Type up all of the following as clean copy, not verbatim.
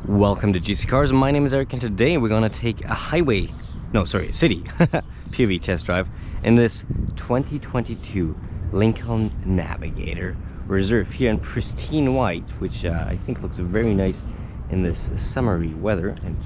Welcome to GCCars. My name is Eric, and today we're gonna take a city POV test drive in this 2022 Lincoln Navigator Reserve here in pristine white, which I think looks very nice in this summery weather. And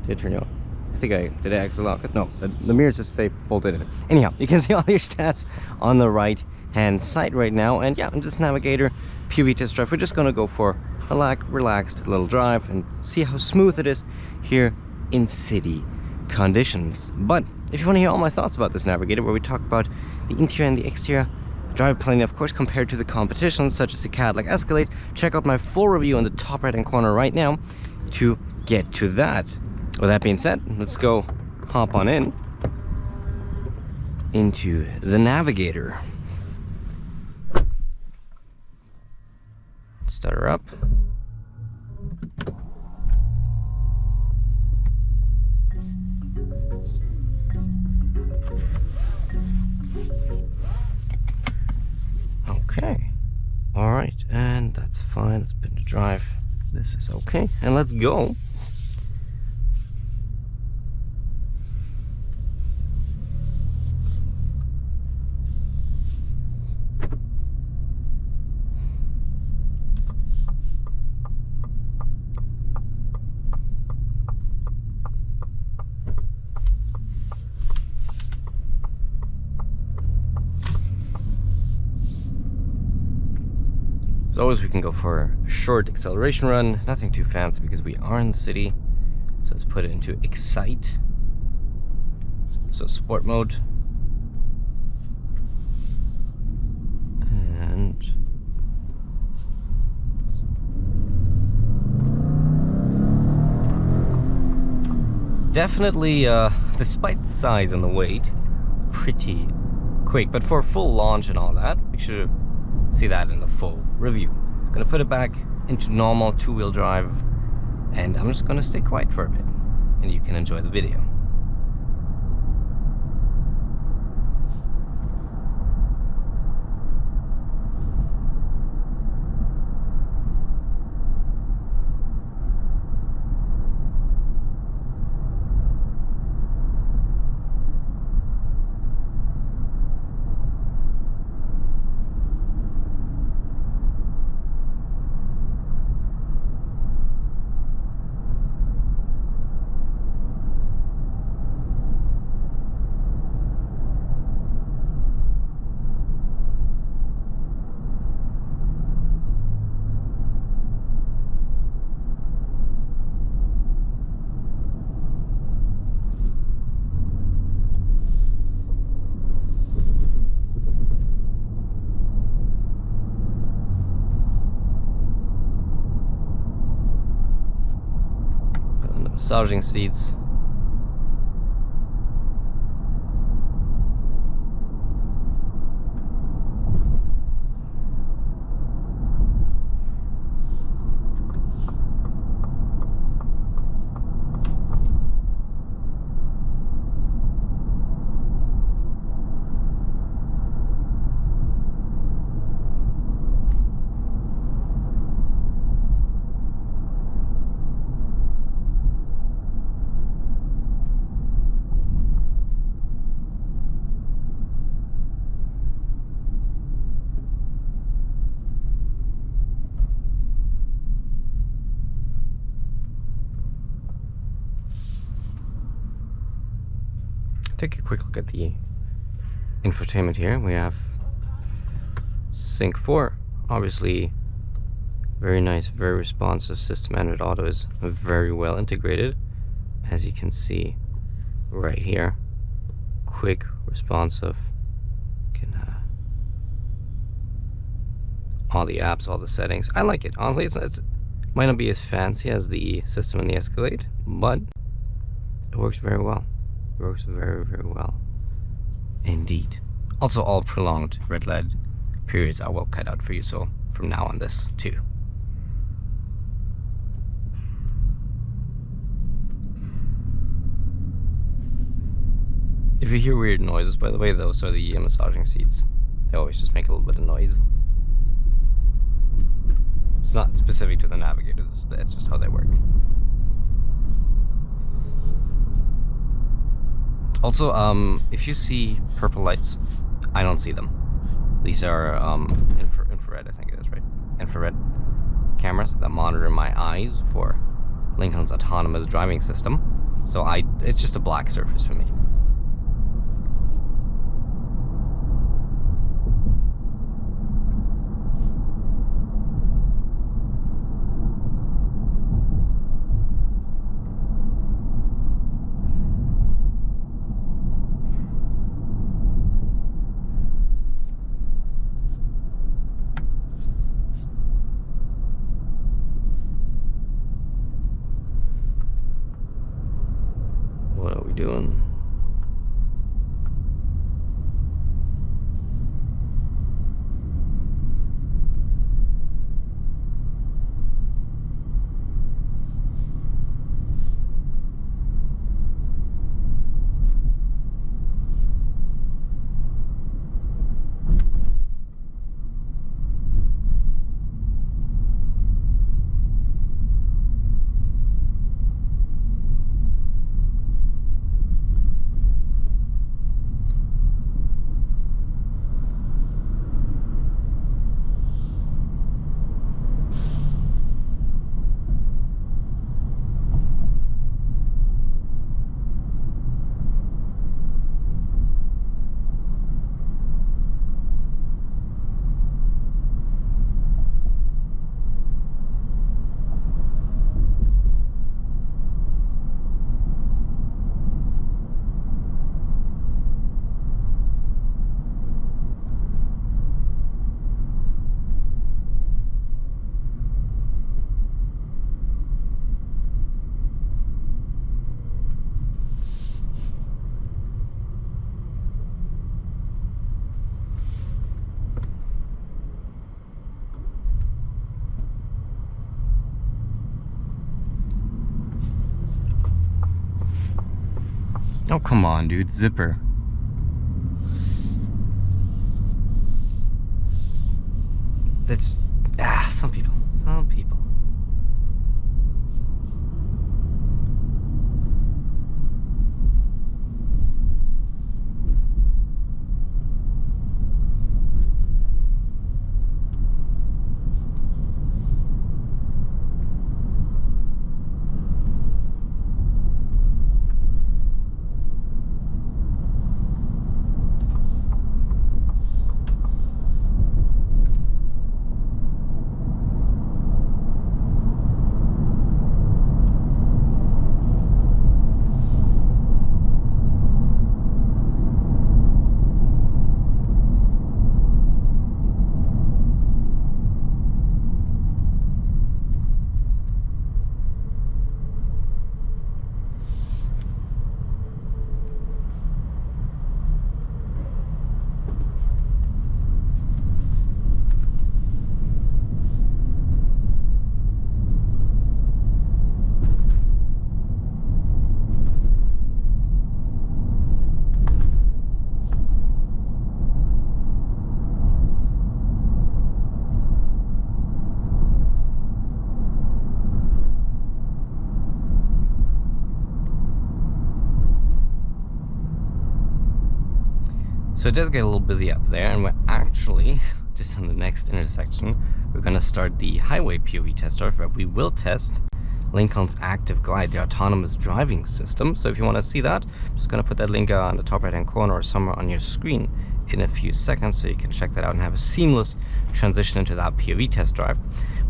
did it turn on? I think did I actually lock it? No, the mirrors just stay folded in. Anyhow, you can see all your stats on the right hand side right now. And yeah, in this Navigator POV test drive, we're just gonna go for a relaxed little drive and see how smooth it is here in city conditions. But if you want to hear all my thoughts about this Navigator, where we talk about the interior and the exterior drive planning, of course, compared to the competition such as the Cadillac Escalade, check out my full review in the top right hand corner right now to get to that. With that being said, let's go hop on into the Navigator. Start her up. Okay. All right, and that's fine. Let's spin to drive. This is okay, and let's go. As always, we can go for a short acceleration run, nothing too fancy because we are in the city. So let's put it into Excite. So sport mode. And definitely, despite the size and the weight, pretty quick. But for a full launch and all that, we should see that in the full review. I'm gonna put it back into normal two-wheel drive, and I'm just gonna stay quiet for a bit, and you can enjoy the video. Massaging seats. Take a quick look at the infotainment here. We have Sync 4, obviously very nice, very responsive system. Android Auto is very well integrated, as you can see right here. Quick, responsive. Can all the apps, all the settings. I like it. Honestly, it might not be as fancy as the system in the Escalade, but it works very well. Works very, very well indeed. Also, all prolonged red LED periods are well cut out for you, so from now on this too. If you hear weird noises, by the way, those are the massaging seats. They always just make a little bit of noise. not specific to the Navigator, that's just how they work. Also, if you see purple lights, I don't see them. These are infrared, I think it is, right? Infrared cameras that monitor my eyes for Lincoln's autonomous driving system. So it's just a black surface for me. What are we doing? Oh, come on, dude. Zipper. That's... some people. Some people. So it does get a little busy up there, and we're actually just on the next intersection. We're going to start the highway POV test drive, where we will test Lincoln's Active Glide, the autonomous driving system. So if you want to see that, I'm just going to put that link on the top right hand corner or somewhere on your screen in a few seconds, so you can check that out and have a seamless transition into that POV test drive.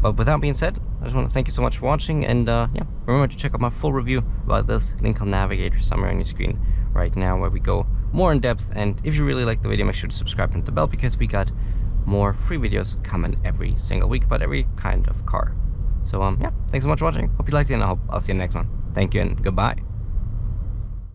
But with that being said, I just want to thank you so much for watching, and yeah, remember to check out my full review about this Lincoln Navigator somewhere on your screen right now, where we go more in depth. And if you really like the video, make sure to subscribe and hit the bell, because we got more free videos coming every single week about every kind of car. So yeah, thanks so much for watching. Hope you liked it, and I hope I'll see you in the next one. Thank you and goodbye.